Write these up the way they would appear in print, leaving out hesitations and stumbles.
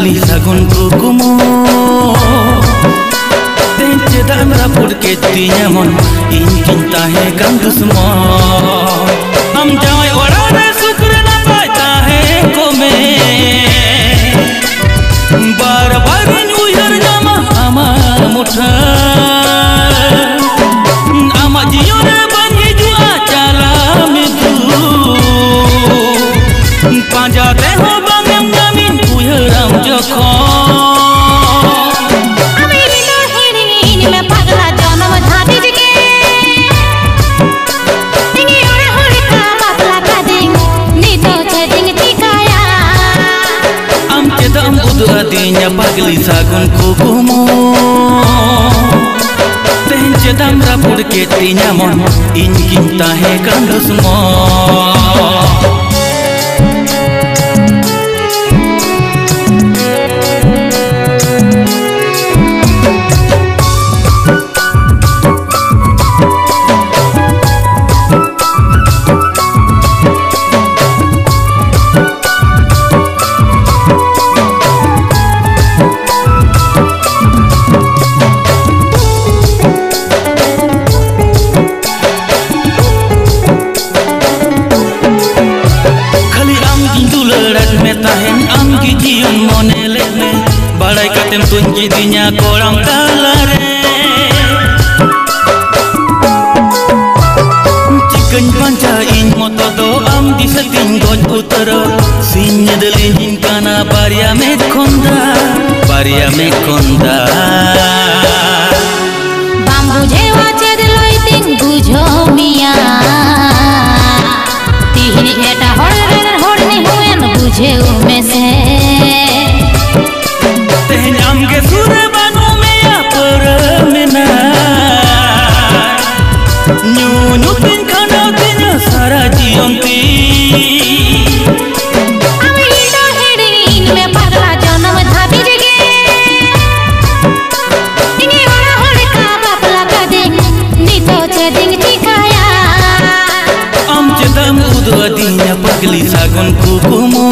pagli sagun kukumu Tence dan rapur ke tinya mon Inkin tahe kan dusmo Am jawai orane sukre na pai tahe kome Bar barin uyar nama ama mutha Ama jiyone bangi jua cala metu Panjate ho bangam gamin uyaram jokho Adinya pagli sagun kukumu Tence dam rapur ke tinya mon Inkin tahe kan dusmo Balai katem tunji dinya korang talare Chicken panca in moto do am di seting god utara Sinya delin kana baria mekonda Bambu jewa ced loiting bujo mia Tihni eta hor ni huen buje umese Amge sure banu meya paramena Nyunu tin khana tinya sara jionti Ami indo hirin me pagla janam dhabi jege Ingi ora holka bapla kading nito cheding chikaya Am jedam udu adinya pagli sagun kukumu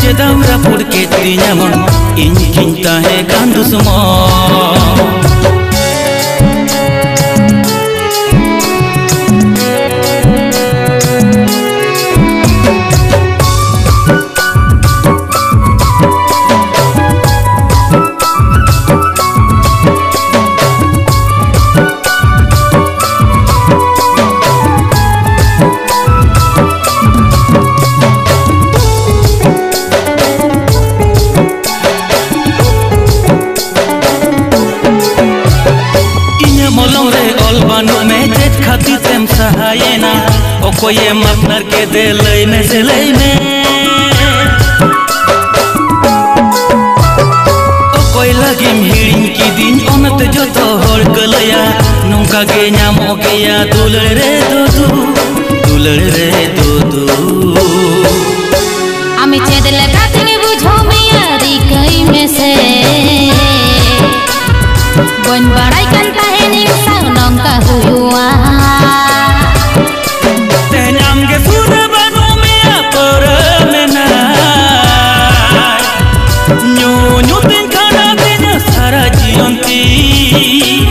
Jedam rapur ke tinya mon Inkin tahe kan dusmo Sahayena okoye maknar ke delay me selay me okoy lagim hiring ki din onat joto hor kalaya nungka ge nyamo ke ya dulare dudu ami chedle kathini bujho miya ri kai me se bon barai kan tahe ning sang nongka huyua Nyunu tin khana tinya sara jionti